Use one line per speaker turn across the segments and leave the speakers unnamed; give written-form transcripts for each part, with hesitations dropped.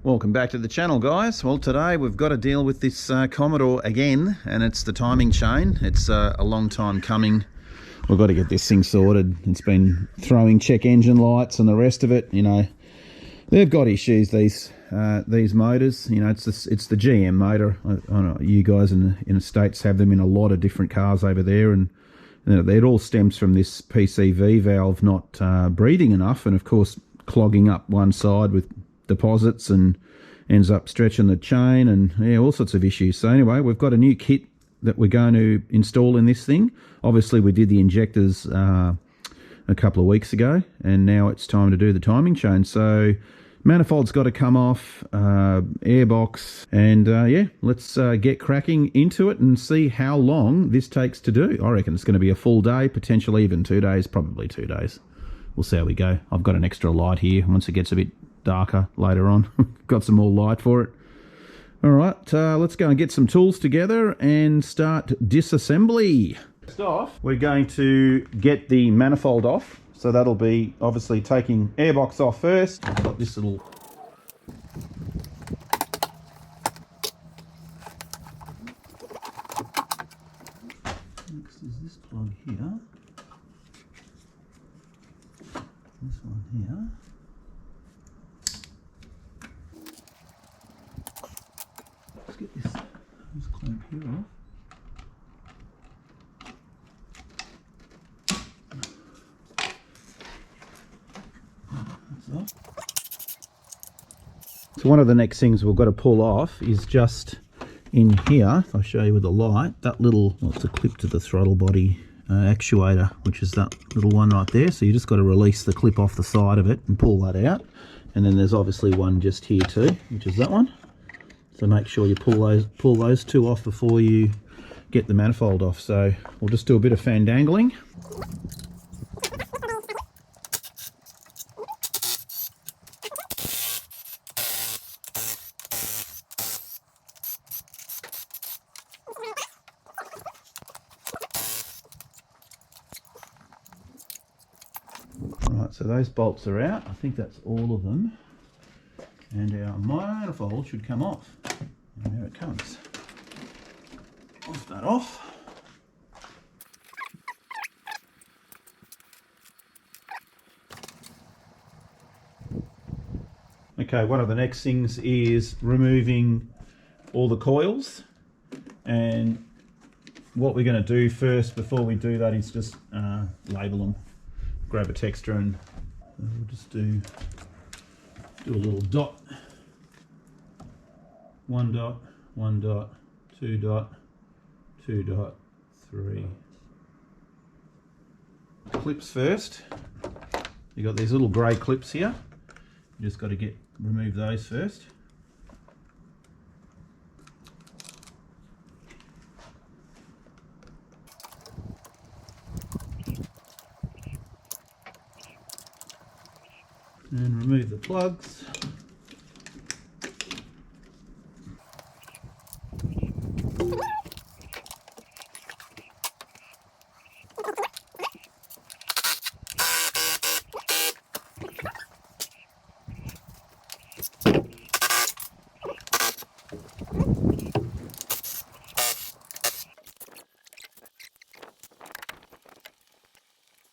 Welcome back to the channel, guys. Well, today we've got to deal with this Commodore again, and it's the timing chain. It's a long time coming. We've got to get this thing sorted. It's been throwing check engine lights and the rest of it. You know, they've got issues, these motors. You know, it's the GM motor. I know you guys in the States have them in a lot of different cars over there, and you know, it all stems from this PCV valve not breathing enough, and of course clogging up one side with deposits and ends up stretching the chain, and yeah, all sorts of issues. So anyway, we've got a new kit that we're going to install in this thing. Obviously we did the injectors a couple of weeks ago, and now it's time to do the timing chain. So manifold's got to come off, airbox, and yeah, let's get cracking into it and see how long this takes to do. I reckon it's going to be a full day, potentially even 2 days, probably 2 days. We'll see how we go. I've got an extra light here once it gets a bit darker later on. Got some more light for it. All right, let's go and get some tools together and start disassembly. First off, we're going to get the manifold off. So that'll be obviously taking airbox off first. I've got this little next is this plug here. This one here. Let's get this clamp here off. So one of the next things we've got to pull off is just in here. I'll show you with the light, that little, well, it's a clip to the throttle body actuator, which is that little one right there. So you just got to release the clip off the side of it and pull that out. And then there's obviously one just here too, which is that one. So make sure you pull those two off before you get the manifold off. So we'll just do a bit of fandangling. Right, so those bolts are out. I think that's all of them. And our manifold should come off. And there it comes. Off that off. Okay, one of the next things is removing all the coils. And what we're going to do first before we do that is just label them. Grab a texture and we'll just do a little dot. 1 dot, 1 dot, 2 dot, 2 dot, 3. Clips first. You got these little grey clips here. You just got to remove those first. And remove the plugs.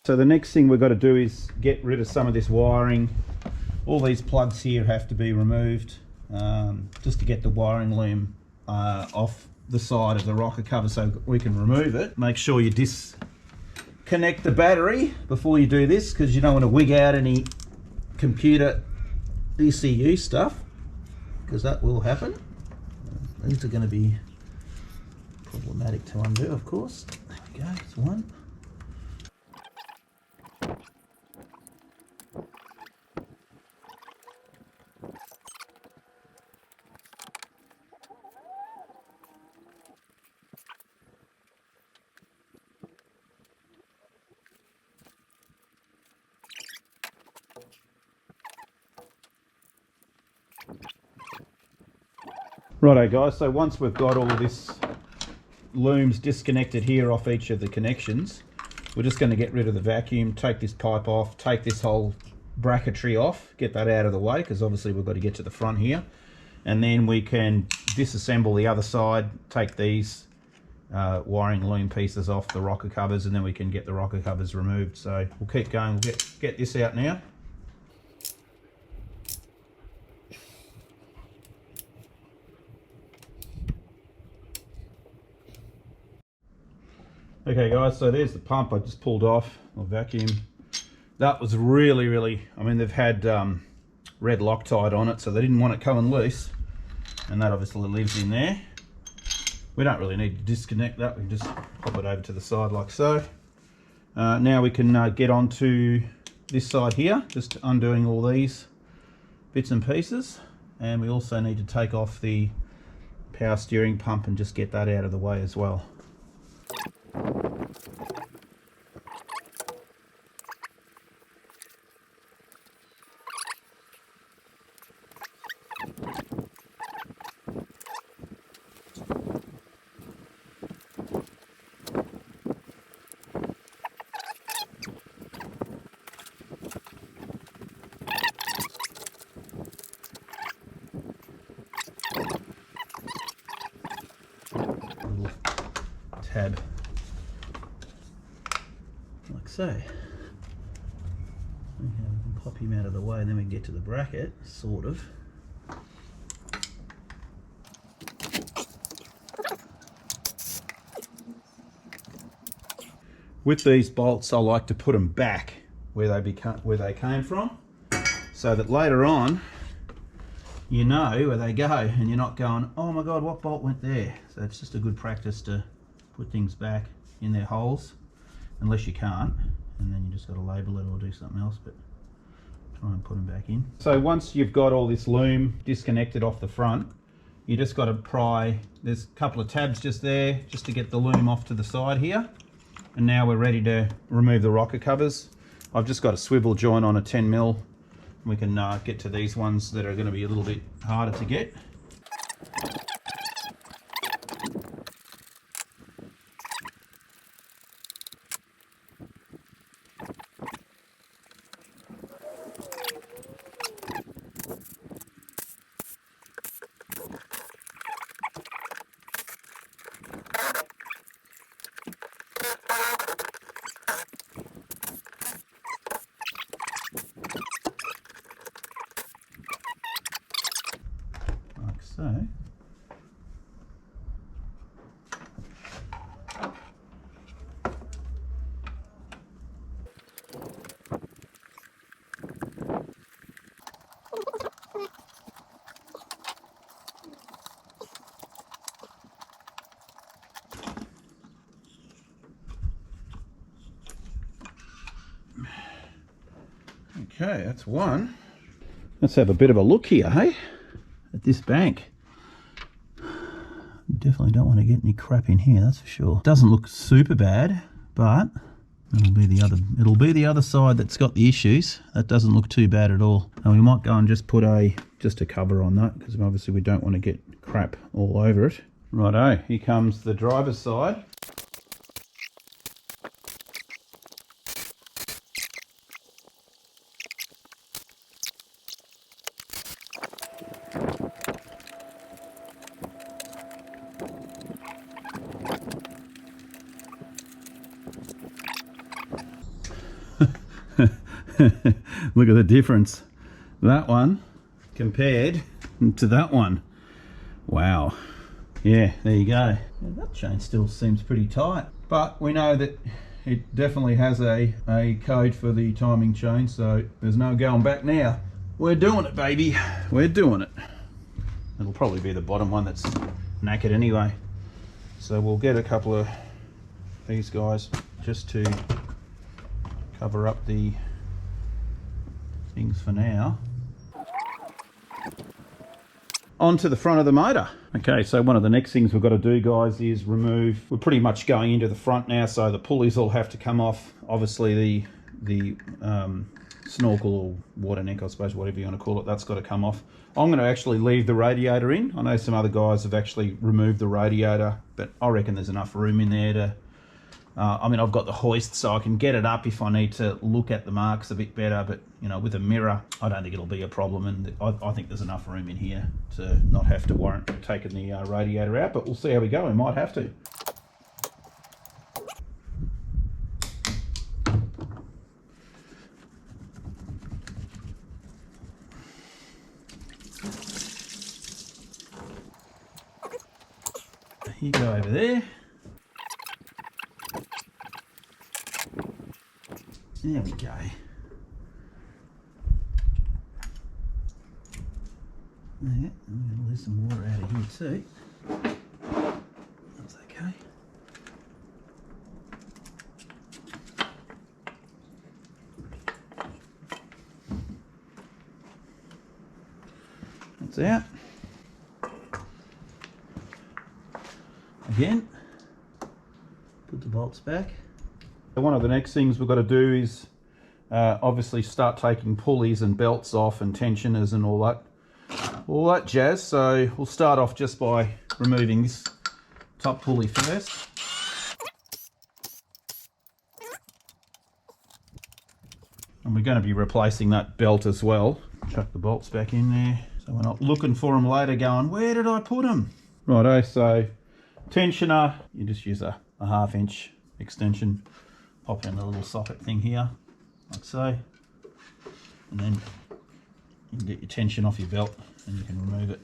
So the next thing we've got to do is get rid of some of this wiring. All these plugs here have to be removed just to get the wiring loom off the side of the rocker cover so we can remove it. Make sure you disconnect the battery before you do this, because you don't want to wig out any computer ECU stuff, because that will happen. These are going to be problematic to undo, of course. There we go, that's one. Righto guys, so once we've got all of this looms disconnected here off each of the connections, we're just going to get rid of the vacuum, take this pipe off, take this whole bracketry off, get that out of the way, because obviously we've got to get to the front here. And then we can disassemble the other side, take these wiring loom pieces off the rocker covers, and then we can get the rocker covers removed. So we'll keep going. We'll get this out now. Okay guys, so there's the pump I just pulled off, or vacuum. That was really, I mean, they've had red Loctite on it, so they didn't want it coming loose, and that obviously lives in there. We don't really need to disconnect that, we can just pop it over to the side like so. Now we can get onto this side here, just undoing all these bits and pieces, and we also need to take off the power steering pump and just get that out of the way as well. Tab like so. Okay, we can pop him out of the way, and then we can get to the bracket, sort of. With these bolts, I like to put them back where they came from, so that later on you know where they go, and you're not going, oh my god, what bolt went there? So it's just a good practice to put things back in their holes, unless you can't, and then you just got to label it or do something else, but try and put them back in. So once you've got all this loom disconnected off the front, you just got to pry, there's a couple of tabs just there, just to get the loom off to the side here, and now we're ready to remove the rocker covers. I've just got a swivel joint on a 10mm. We can get to these ones that are going to be a little bit harder to get. So, okay, that's one. Let's have a bit of a look here, hey, at this bank. Definitely don't want to get any crap in here, that's for sure. Doesn't look super bad, but it'll be the other side that's got the issues. That doesn't look too bad at all. And we might go and just put a cover on that, because obviously we don't want to get crap all over it. Righto, here comes the driver's side. Look at the difference, that one compared to that one. Wow. Yeah, there you go. That chain still seems pretty tight, but we know that it definitely has a code for the timing chain, so there's no going back now. We're doing it, baby. We're doing it. It'll probably be the bottom one that's knackered anyway, so we'll get a couple of these guys just to cover up the things for now. On to the front of the motor. Okay, so one of the next things we've got to do, guys, is remove, we're pretty much going into the front now, so the pulleys all have to come off. Obviously the snorkel or water neck, I suppose, whatever you want to call it, that's got to come off. I'm going to actually leave the radiator in. I know some other guys have actually removed the radiator, but I reckon there's enough room in there I mean, I've got the hoist, so I can get it up if I need to look at the marks a bit better, but you know, with a mirror, I don't think it'll be a problem, and I think there's enough room in here to not have to worry about taking the radiator out, but we'll see how we go. We might have to. You go over there. There we go. Yeah, I'm going to lose some water out of here too. That's okay. That's out. Again, put the bolts back. One of the next things we've got to do is obviously start taking pulleys and belts off and tensioners and all that jazz. So we'll start off just by removing this top pulley first. And we're going to be replacing that belt as well. Chuck the bolts back in there so we're not looking for them later going, where did I put them? Righto, so tensioner, you just use a 1/2 inch extension. Pop in the little socket thing here, like so, and then you can get your tension off your belt and you can remove it.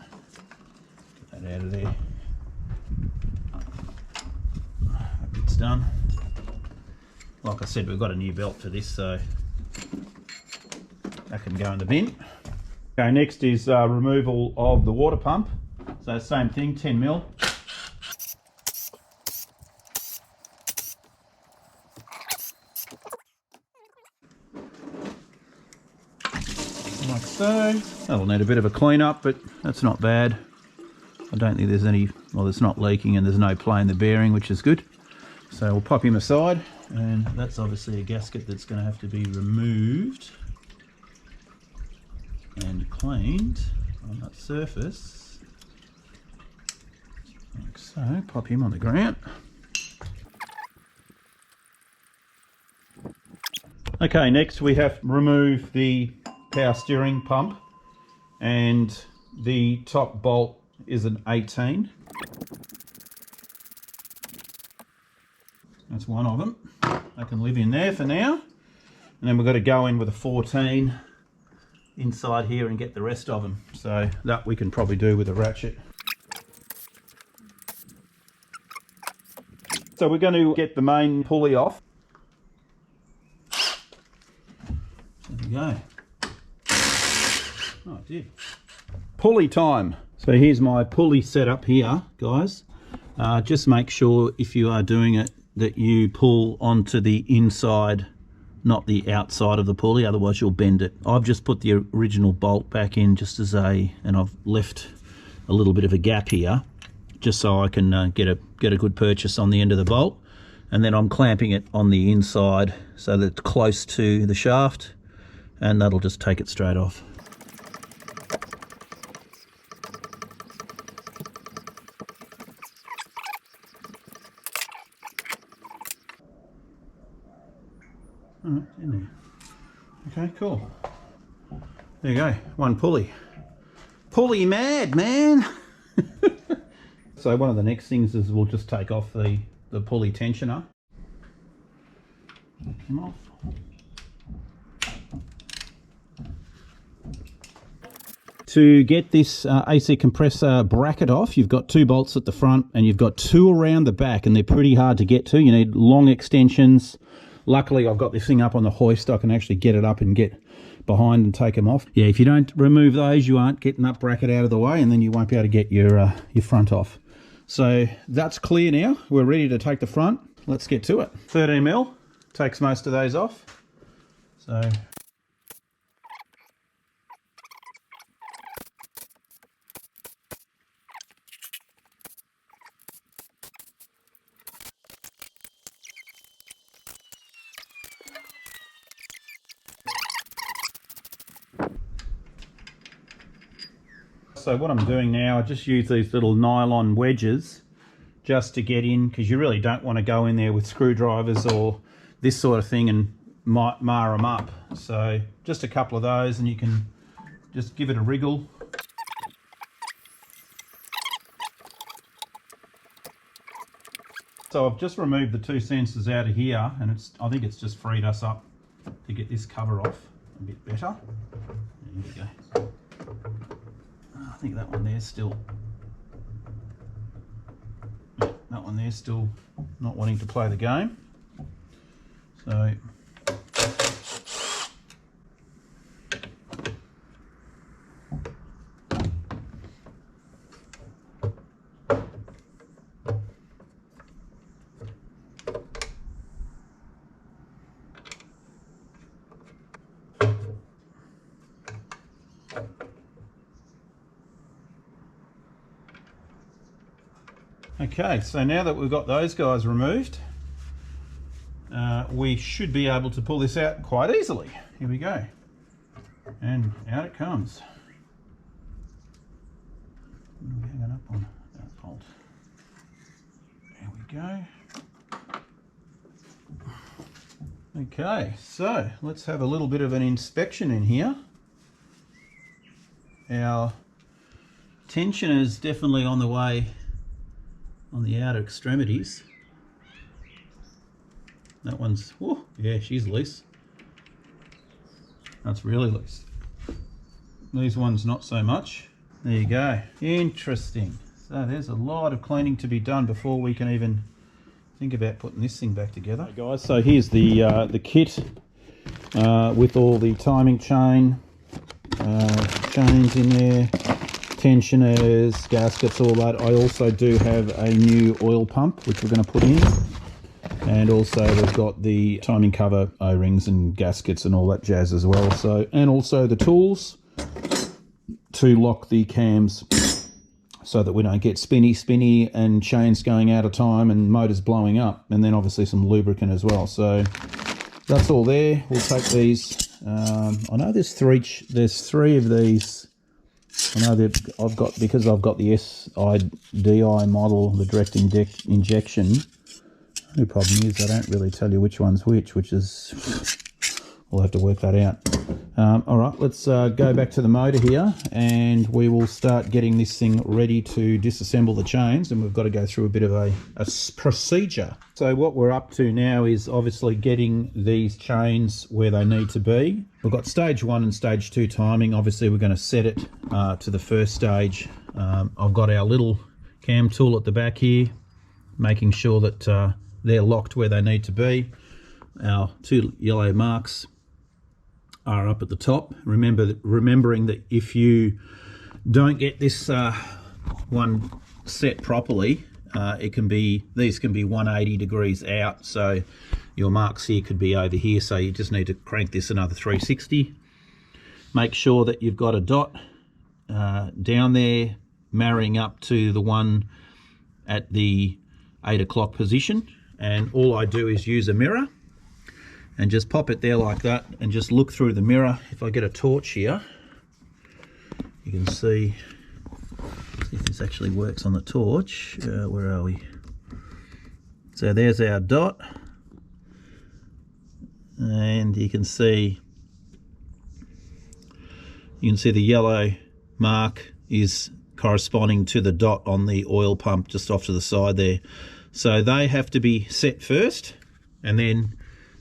Get that out of there. That bit's done. Like I said, we've got a new belt for this, so that can go in the bin. Okay, next is removal of the water pump. So same thing, 10mm. Like so. That'll need a bit of a clean up, but that's not bad. I don't think there's any, well, it's not leaking and there's no play in the bearing, which is good. So we'll pop him aside, and that's obviously a gasket that's going to have to be removed and cleaned on that surface. Like so, pop him on the ground. Okay, next we have to remove the power steering pump, and the top bolt is an 18. That's one of them. I can live in there for now. And then we've got to go in with a 14 inside here and get the rest of them. So that we can probably do with a ratchet. So we're going to get the main pulley off. There we go. Oh, it did. Pulley time. So here's my pulley setup here, guys. Just make sure if you are doing it that you pull onto the inside, not the outside of the pulley, otherwise you'll bend it. I've just put the original bolt back in just as and I've left a little bit of a gap here, just so I can get a good purchase on the end of the bolt. And then I'm clamping it on the inside so that it's close to the shaft, and that'll just take it straight off. Alright, in there. Okay, cool. There you go, one pulley. Pulley mad, man! So one of the next things is we'll just take off the pulley tensioner. Take him off. To get this AC compressor bracket off, you've got 2 bolts at the front and you've got 2 around the back, and they're pretty hard to get to. You need long extensions. Luckily, I've got this thing up on the hoist. I can actually get it up and get behind and take them off. Yeah, if you don't remove those, you aren't getting that bracket out of the way, and then you won't be able to get your front off. So that's clear now. We're ready to take the front. Let's get to it. 13mm takes most of those off. So what I'm doing now, I just use these little nylon wedges just to get in, because you really don't want to go in there with screwdrivers or this sort of thing and mar them up. So just a couple of those and you can just give it a wriggle. So I've just removed the two sensors out of here, and I think it's just freed us up to get this cover off a bit better. There we go. I think that one there's still, yeah, that one there's still not wanting to play the game. So okay, so now that we've got those guys removed, we should be able to pull this out quite easily. Here we go. And out it comes. Hanging up on that bolt. There we go. Okay, so let's have a little bit of an inspection in here. Our tensioner is definitely on the way on the outer extremities. That one's, oh yeah, she's loose. That's really loose. These ones not so much. There you go. Interesting. So there's a lot of cleaning to be done before we can even think about putting this thing back together. Hey guys, so here's the kit with all the timing chain, chains in there, tensioners, gaskets, all that. I also do have a new oil pump which we're going to put in, and also we've got the timing cover, O-rings and gaskets and all that jazz as well. So, and also the tools to lock the cams so that we don't get spinny and chains going out of time and motors blowing up, and then obviously some lubricant as well. So that's all there. We'll take these. I know there's three of these. I know that I've got, because I've got the SIDI model, the direct injection. The problem is I don't really tell you which one's which is, we'll have to work that out. All right, let's go back to the motor here, and we will start getting this thing ready to disassemble the chains, and we've got to go through a bit of a procedure. So what we're up to now is obviously getting these chains where they need to be. We've got stage 1 and stage 2 timing. Obviously we're going to set it to the first stage. I've got our little cam tool at the back here, making sure that they're locked where they need to be. Our two yellow marks are up at the top. Remembering that if you don't get this one set properly, these can be 180 degrees out, so your marks here could be over here, so you just need to crank this another 360. Make sure that you've got a dot down there marrying up to the one at the 8 o'clock position, and all I do is use a mirror and just pop it there like that, and just look through the mirror. If I get a torch here, you can see if this actually works on the torch. Where are we? So there's our dot, and you can see the yellow mark is corresponding to the dot on the oil pump just off to the side there. So they have to be set first, and then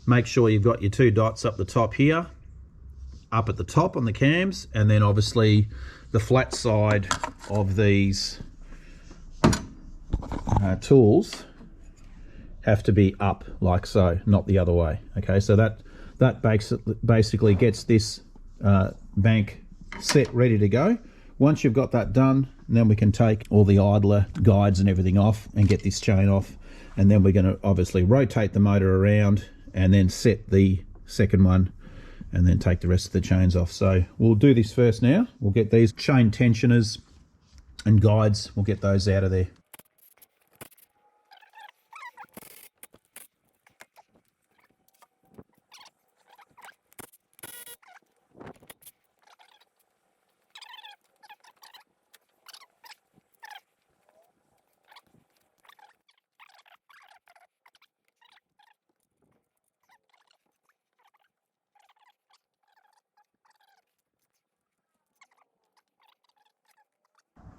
make sure you've got your two dots up the top here, up at the top on the cams, and then obviously the flat side of these tools have to be up like so, not the other way. Okay, so that basically gets this bank set ready to go. Once you've got that done, then we can take all the idler guides and everything off and get this chain off, and then we're going to obviously rotate the motor around and then set the second one, and then take the rest of the chains off. So we'll do this first now. We'll get these chain tensioners and guides, we'll get those out of there.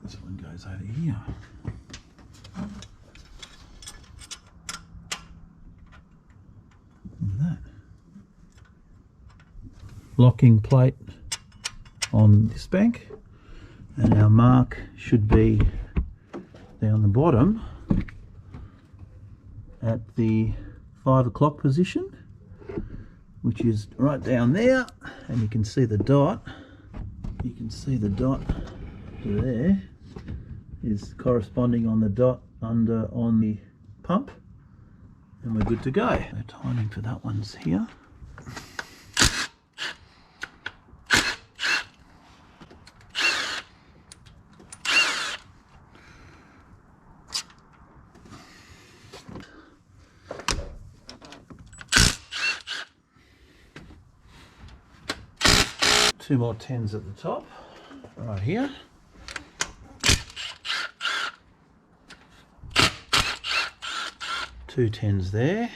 This one goes over here. Look at that. Locking plate on this bank, and our mark should be down the bottom at the 5 o'clock position, which is right down there, and you can see the dot. You can see the dot there is corresponding on the dot under on the pump, and we're good to go. The timing for that one's here. Two more 10s at the top, right here. Two 10s there.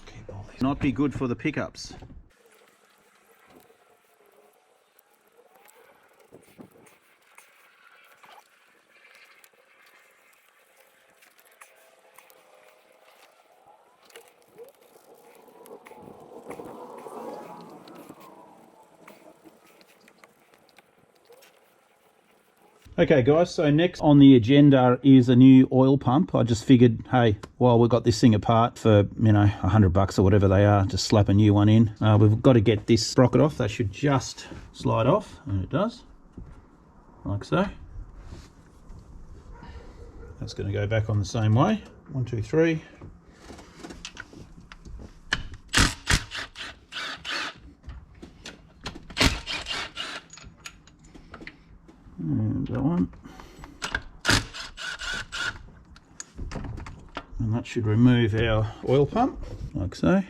Keep all these. Not be good for the pickups. Okay guys, so next on the agenda is a new oil pump. I just figured, hey, while we've got this thing apart for, you know, $100 or whatever they are, just slap a new one in. We've got to get this sprocket off. That should just slide off, and it does, like so. That's going to go back on the same way. 1, 2, 3. And that one, and that should remove our oil pump, like so.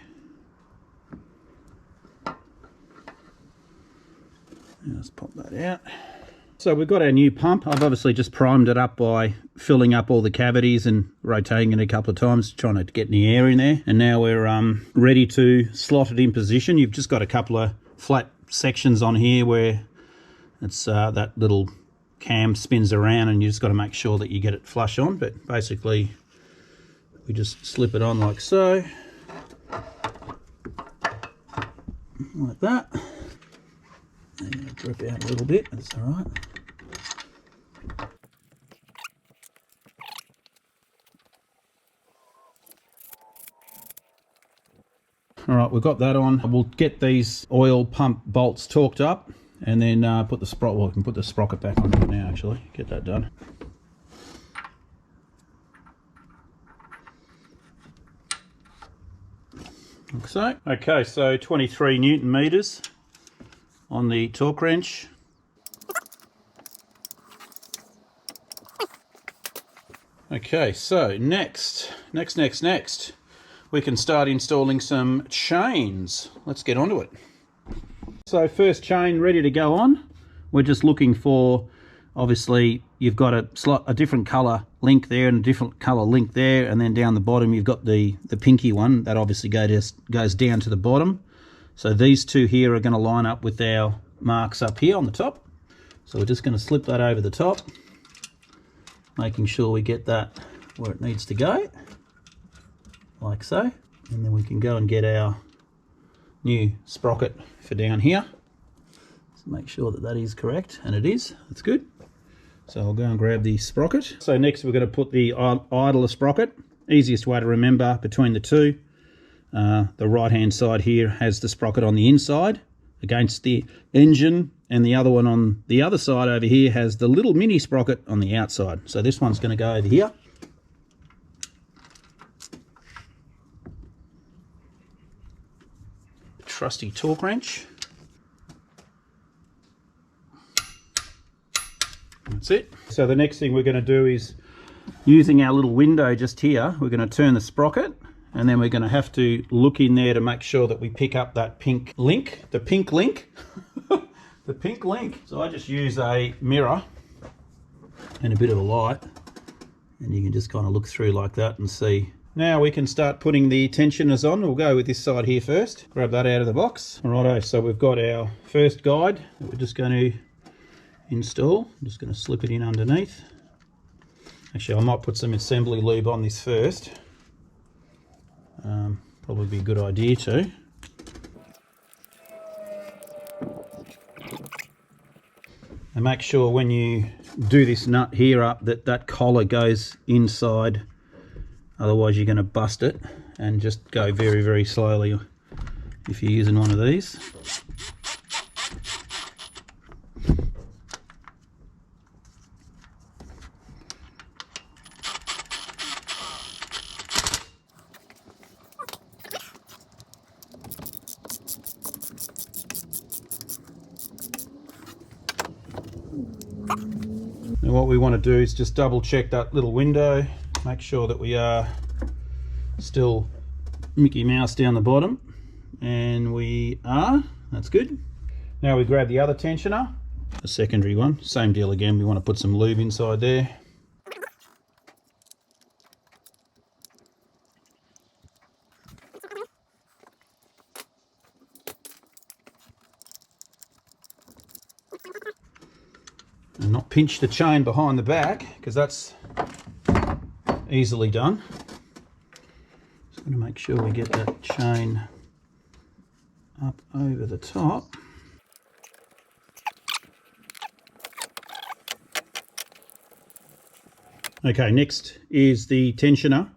Let's pop that out. So we've got our new pump. I've obviously just primed it up by filling up all the cavities and rotating it a couple of times, trying to get any air in there. And now we're ready to slot it in position. You've just got a couple of flat sections on here where it's that little cam spins around, and you just got to make sure that you get it flush on. But basically we just slip it on like so, like that. I'm going to drip out a little bit, that's all right. All right, we've got that on. We'll get these oil pump bolts torqued up, and then put the sprocket. Well, we can put the sprocket back on it now. Actually, get that done. Like so. Okay, so 23 Newton meters on the torque wrench. Okay, so next, we can start installing some chains. Let's get onto it. So first chain ready to go on. We're just looking for, obviously you've got a different color link there and a different color link there, and then down the bottom you've got the pinky one that obviously goes down to the bottom. So these two here are going to line up with our marks up here on the top. So we're just going to slip that over the top, making sure we get that where it needs to go, like so. And then we can go and get our new sprocket for down here. So make sure that that is correct, and it is. That's good. So I'll go and grab the sprocket. So next we're going to put the idler sprocket. Easiest way to remember between the two. The right hand side here has the sprocket on the inside against the engine, and the other one on the other side over here has the little mini sprocket on the outside. So this one's going to go over here. Trusty torque wrench. That's it. So the next thing we're going to do is, using our little window just here, we're going to turn the sprocket, and then we're going to have to look in there to make sure that we pick up that pink link, the pink link. The pink link. So I just use a mirror and a bit of a light, and you can just kind of look through like that and see. Now we can start putting the tensioners on. We'll go with this side here first. Grab that out of the box. Righto, so we've got our first guide that we're just going to install. I'm just going to slip it in underneath. Actually, I might put some assembly lube on this first. Probably be a good idea too. And make sure when you do this nut here up that that collar goes inside, otherwise you're going to bust it, and just go very, very slowly if you're using one of these. And what we want to do is just double check that little window, make sure that we are still Mickey Mouse down the bottom, and we are. That's good. Now we grab the other tensioner, a secondary one, same deal again. We want to put some lube inside there. And not pinch the chain behind the back, because that's easily done. Just going to make sure we get that chain up over the top. Okay, next is the tensioner,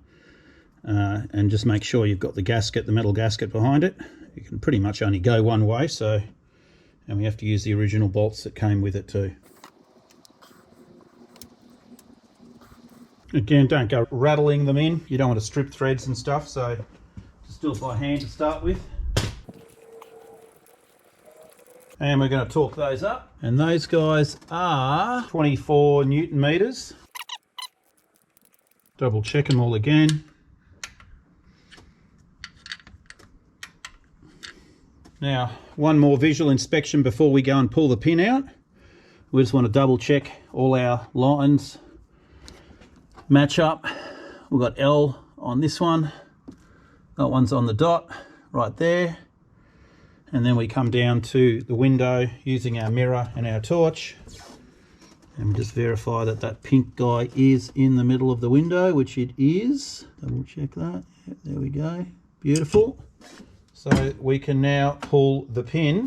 and just make sure you've got the gasket, the metal gasket behind it. You can pretty much only go one way, so, and we have to use the original bolts that came with it too. Again, don't go rattling them in. You don't want to strip threads and stuff, so just do it by hand to start with. And we're going to torque those up. And those guys are 24 Newton meters. Double check them all again. Now, one more visual inspection before we go and pull the pin out. We just want to double check all our lines match up. We've got L on this one, that one's on the dot right there, and then we come down to the window using our mirror and our torch, and we just verify that that pink guy is in the middle of the window, which it is. Double check that. Yep, there we go, beautiful. So we can now pull the pin.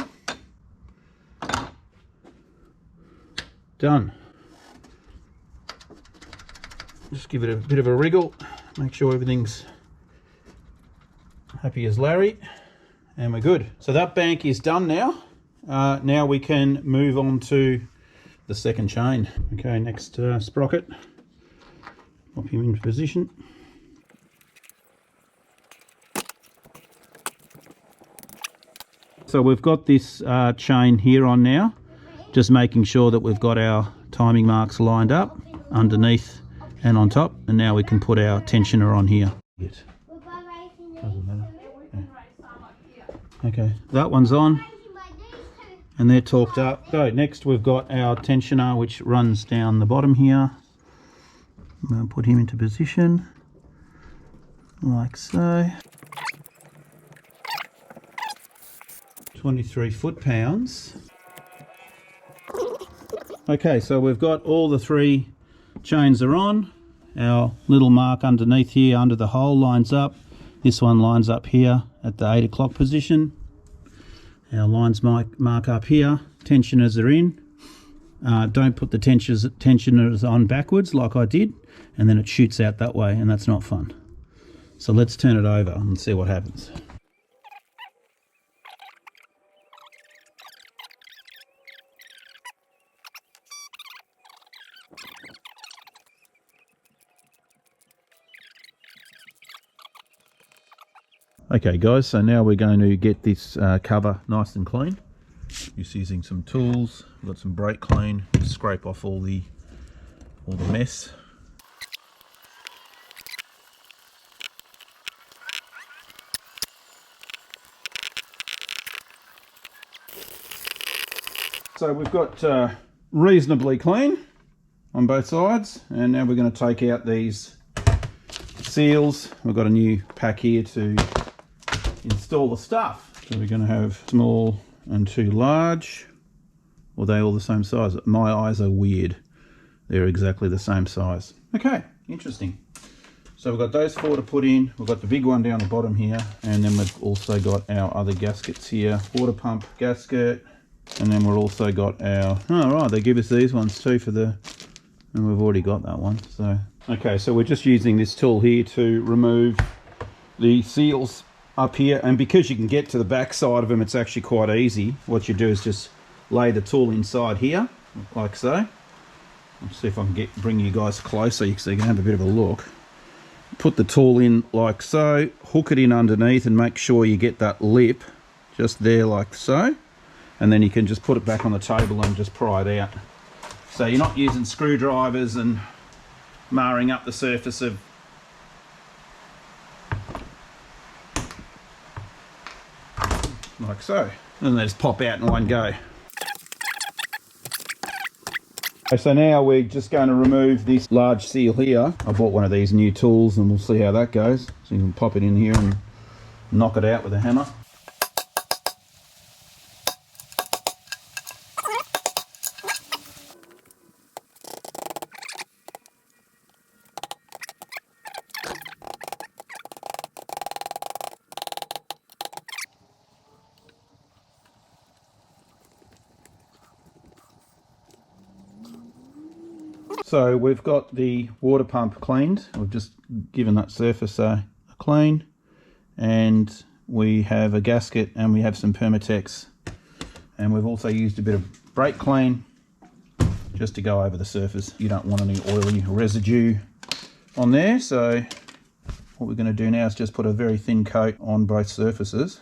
Done. Just give it a bit of a wriggle, make sure everything's happy as Larry, and we're good. So that bank is done now. Now we can move on to the second chain. Okay, next sprocket. Pop him into position. So we've got this chain here on now, just making sure that we've got our timing marks lined up underneath and on top, and now we can put our tensioner on here. Doesn't matter. Yeah. Okay, that one's on and they're torqued up. So next we've got our tensioner, which runs down the bottom here. I'm going to put him into position like so. 23 foot-pounds. Okay, so we've got all the three chains are on. Our little mark underneath here under the hole lines up. This one lines up here at the 8 o'clock position. Our lines mark up here. Tensioners are in. Don't put the tensioners on backwards like I did, and then it shoots out that way, and that's not fun. So let's turn it over and see what happens. Okay guys, so now we're going to get this cover nice and clean. Just using some tools. We've got some brake clean, just scrape off all the mess. So we've got reasonably clean. on both sides, and now we're going to take out these seals. We've got a new pack here to install the stuff. So we're going to have small and 2 large. Or are they all the same size? My eyes are weird. They're exactly the same size. Okay, interesting. So we've got those 4 to put in. We've got the big one down the bottom here, and then we've also got our other gaskets here. Water pump gasket, and then we've also got our, oh right, they give us these ones too for the, and we've already got that one. So okay, so we're just using this tool here to remove the seals up here, and because you can get to the back side of them, it's actually quite easy. What you do is just lay the tool inside here, like so. Let's see if I can bring you guys closer so you can have a bit of a look. Put the tool in like so, hook it in underneath and make sure you get that lip just there like so, and then you can just put it back on the table and just pry it out. So you're not using screwdrivers and marring up the surface of like so, and they just pop out in one go. So now we're just going to remove this large seal here. I bought one of these new tools and we'll see how that goes. So you can pop it in here and knock it out with a hammer. So we've got the water pump cleaned. We've just given that surface a clean, and we have a gasket and we have some Permatex, and we've also used a bit of brake clean just to go over the surface. You don't want any oily residue on there, so what we're going to do now is just put a very thin coat on both surfaces.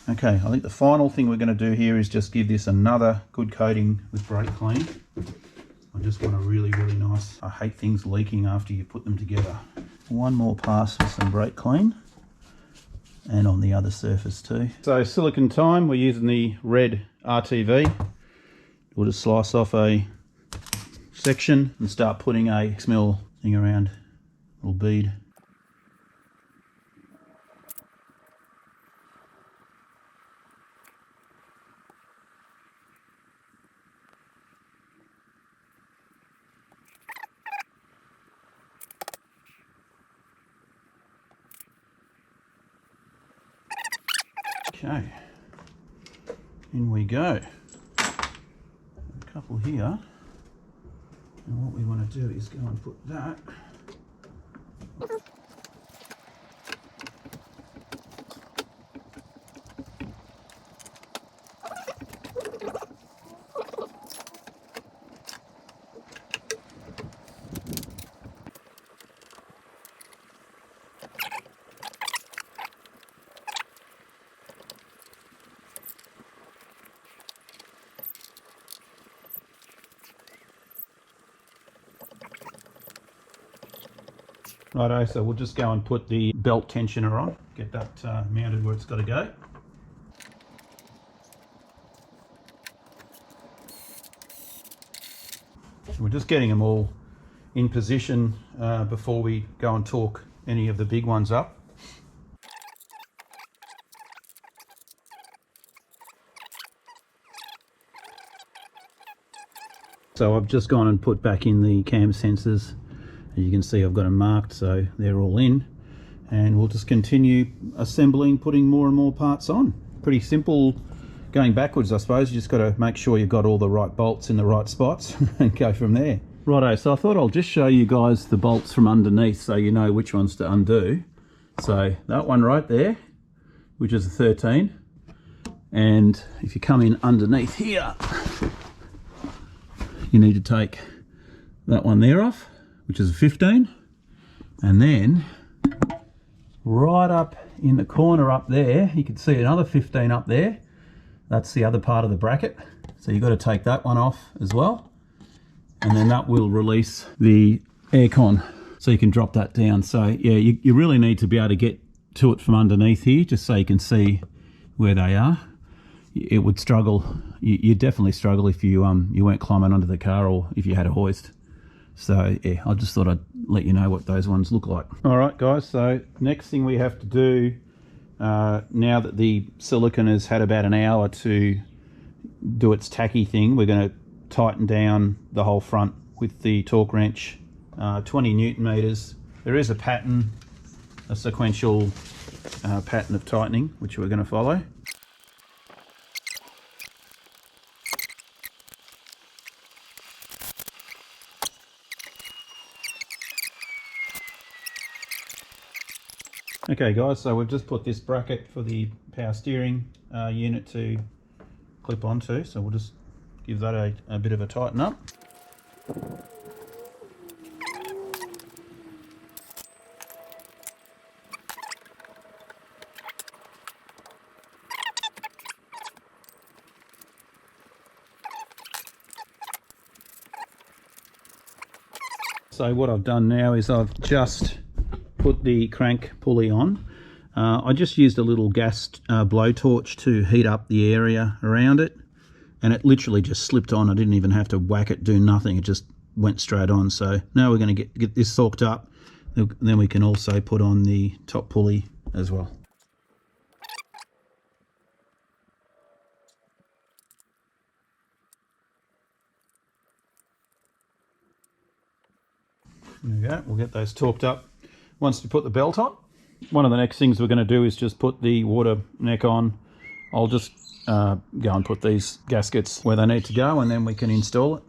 Okay, I think the final thing we're going to do here is just give this another good coating with brake clean. I just want a really, really nice, I hate things leaking after you put them together. One more pass with some brake clean, and on the other surface too. So silicon time, we're using the red RTV. We'll just slice off a section and start putting a small thing around, little bead. Okay, in we go. A couple here, and what we want to do is go and put that righto, so we'll just go and put the belt tensioner on, get that mounted where it's got to go. We're just getting them all in position before we go and torque any of the big ones up. So I've just gone and put back in the cam sensors. As you can see, I've got them marked, so they're all in, and we'll just continue assembling, putting more and more parts on. Pretty simple going backwards, I suppose. You just got to make sure you've got all the right bolts in the right spots and go from there. Righto, so I thought I'll just show you guys the bolts from underneath so you know which ones to undo. So that one right there, which is a 13, and if you come in underneath here, you need to take that one there off, which is a 15, and then right up in the corner up there. You can see another 15 up there. That's the other part of the bracket. So you've got to take that one off as well. And then that will release the aircon. So you can drop that down. So yeah, you really need to be able to get to it from underneath here, just so you can see where they are. It would struggle. You'd definitely struggle if you weren't climbing under the car or if you had a hoist. So yeah, I just thought I'd let you know what those ones look like. All right, guys. So next thing we have to do, now that the silicone has had about an hour to do its tacky thing, we're going to tighten down the whole front with the torque wrench, 20 Newton meters. There is a pattern, a sequential pattern of tightening, which we're going to follow. Okay guys, so we've just put this bracket for the power steering unit to clip onto, so we'll just give that a bit of a tighten up. So what I've done now is I've just put the crank pulley on. I just used a little gas blowtorch to heat up the area around it, and it literally just slipped on. I didn't even have to whack it, do nothing. It just went straight on. So now we're going to get this torqued up, then we can also put on the top pulley as well. There we go, we'll get those torqued up once we put the belt on. One of the next things we're going to do is just put the water neck on. I'll just go and put these gaskets where they need to go, and then we can install it.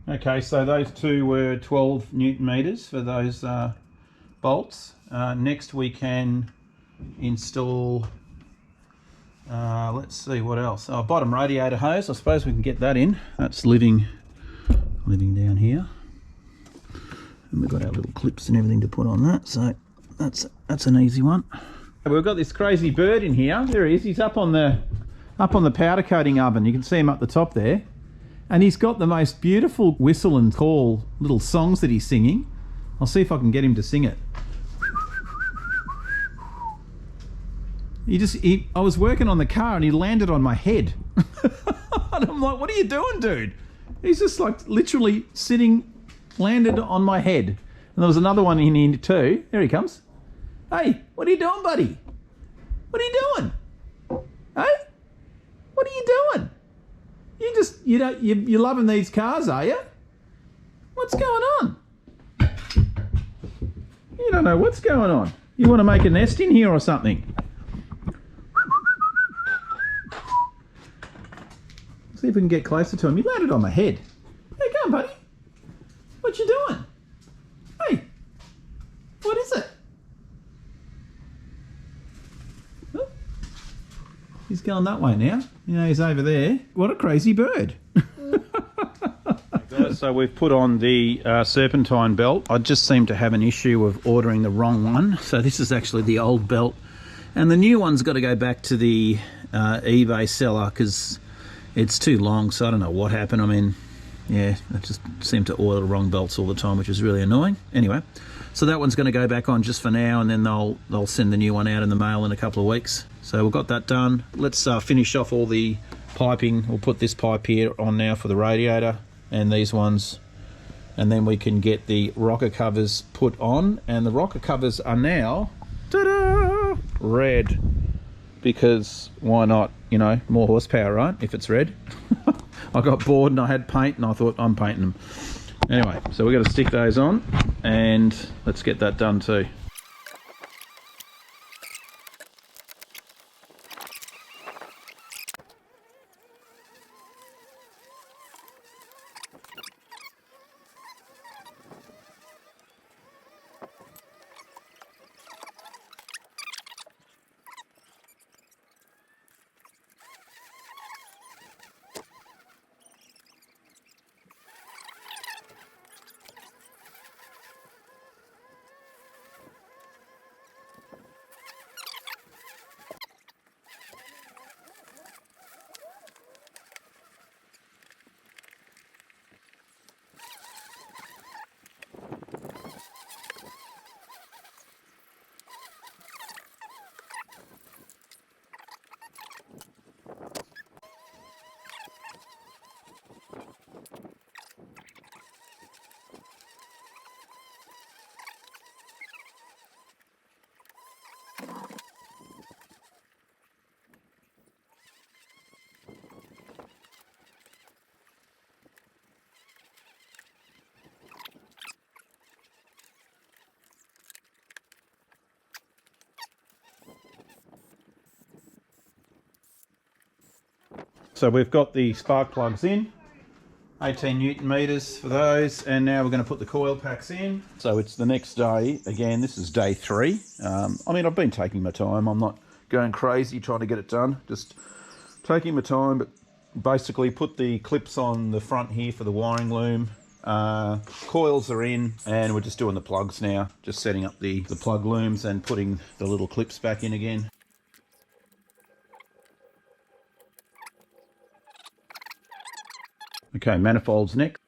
Okay, so those two were 12 Newton meters for those bolts. Next we can install, let's see what else. Bottom radiator hose, I suppose we can get that in. That's living down here. And we've got our little clips and everything to put on that, so that's an easy one. We've got this crazy bird in here. There he is. He's up on the powder coating oven. You can see him up the top there. And he's got the most beautiful whistle and call little songs that he's singing. I'll see if I can get him to sing it. I was working on the car and he landed on my head. And I'm like, what are you doing, dude? He's just like literally landed on my head. And there was another one in here too. There he comes. Hey, what are you doing, buddy? What are you doing? Hey? What are you doing? You're loving these cars, are you? What's going on? You don't know what's going on. You want to make a nest in here or something? See if we can get closer to him. He landed on my head. Hey, come on, buddy. What you doing? Hey, what is it? Oh, he's going that way now. You know, he's over there. What a crazy bird. So we've put on the serpentine belt. I just seem to have an issue of ordering the wrong one. So this is actually the old belt. And the new one's got to go back to the eBay seller because it's too long, so I don't know what happened. I mean, yeah, I just seem to order the wrong belts all the time, which is really annoying. Anyway, so that one's going to go back on just for now, and then they'll send the new one out in the mail in a couple of weeks. So we've got that done. Let's finish off all the piping. We'll put this pipe here on now for the radiator and these ones, and then we can get the rocker covers put on. And the rocker covers are now, ta-da, red. Because why not? You know, more horsepower, right? If it's red. I got bored and I had paint and I thought I'm painting them. Anyway, so we've got to stick those on and let's get that done too. So we've got the spark plugs in, 18 Newton meters for those, and now we're going to put the coil packs in. So it's the next day. Again, this is day 3. I mean, I've been taking my time. I'm not going crazy trying to get it done. Just taking my time, but basically put the clips on the front here for the wiring loom. Coils are in, and we're just doing the plugs now. Just setting up the plug looms and putting the little clips back in again. Okay, manifolds next.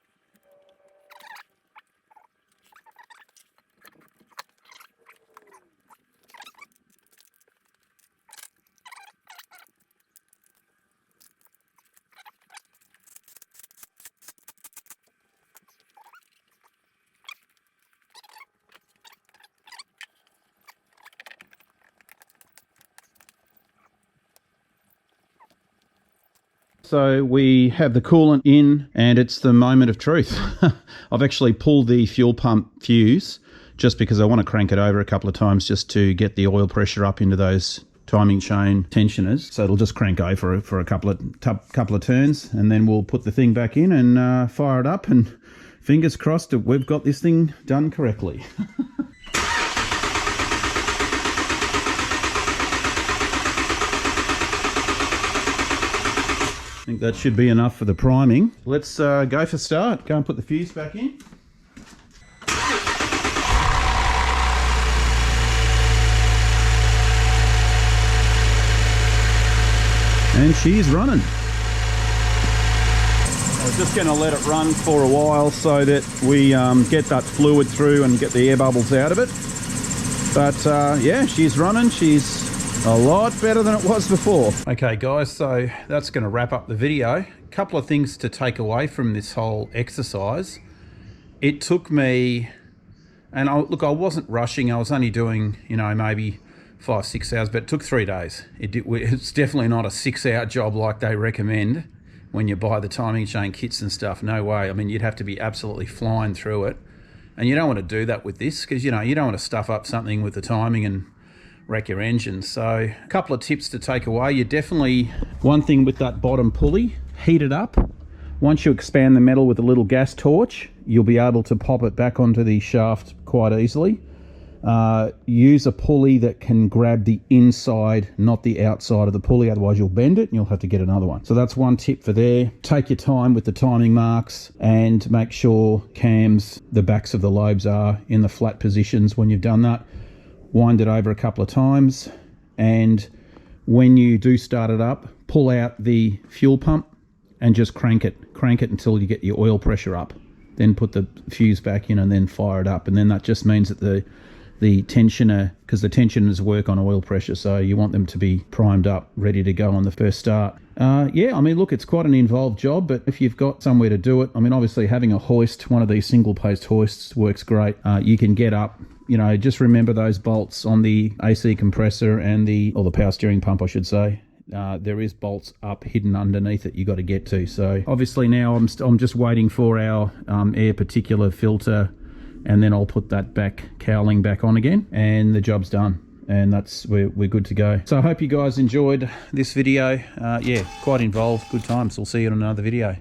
So we have the coolant in, and it's the moment of truth. I've actually pulled the fuel pump fuse just because I want to crank it over a couple of times just to get the oil pressure up into those timing chain tensioners. So it'll just crank over for a couple of turns, and then we'll put the thing back in and fire it up, and fingers crossed that we've got this thing done correctly. I think that should be enough for the priming. Let's go for start. Go and put the fuse back in. And she's running. I'm just going to let it run for a while so that we get that fluid through and get the air bubbles out of it. But yeah, she's running. She's a lot better than it was before. Okay guys, so that's going to wrap up the video. A couple of things to take away from this whole exercise. It took me, and look, I wasn't rushing. I was only doing, you know, maybe 5-6 hours, but it took 3 days. It's definitely not a 6-hour job like they recommend when you buy the timing chain kits and stuff. No way. I mean, you'd have to be absolutely flying through it, and you don't want to do that with this, because you know, you don't want to stuff up something with the timing and wreck your engine. So a couple of tips to take away. You definitely, one thing with that bottom pulley, heat it up. Once you expand the metal with a little gas torch, you'll be able to pop it back onto the shaft quite easily. Use a pulley that can grab the inside, not the outside of the pulley, otherwise you'll bend it and you'll have to get another one. So that's one tip for there. Take your time with the timing marks and make sure cams, the backs of the lobes are in the flat positions when you've done that. Wind it over a couple of times, and when you do start it up, pull out the fuel pump and just crank it until you get your oil pressure up. Then put the fuse back in and then fire it up, and then that just means that the tensioner, because the tensioners work on oil pressure, so you want them to be primed up, ready to go on the first start. Yeah, I mean, look, it's quite an involved job, but if you've got somewhere to do it, I mean, obviously having a hoist, one of these single post hoists works great. You can get up. You know, just remember those bolts on the AC compressor and or the power steering pump, I should say. There is bolts up hidden underneath it you got to get to. So obviously now I'm just waiting for our air particulate filter, and then I'll put that cowling back on again, and the job's done. And we're good to go. So I hope you guys enjoyed this video. Yeah, quite involved. Good times. We'll see you in another video.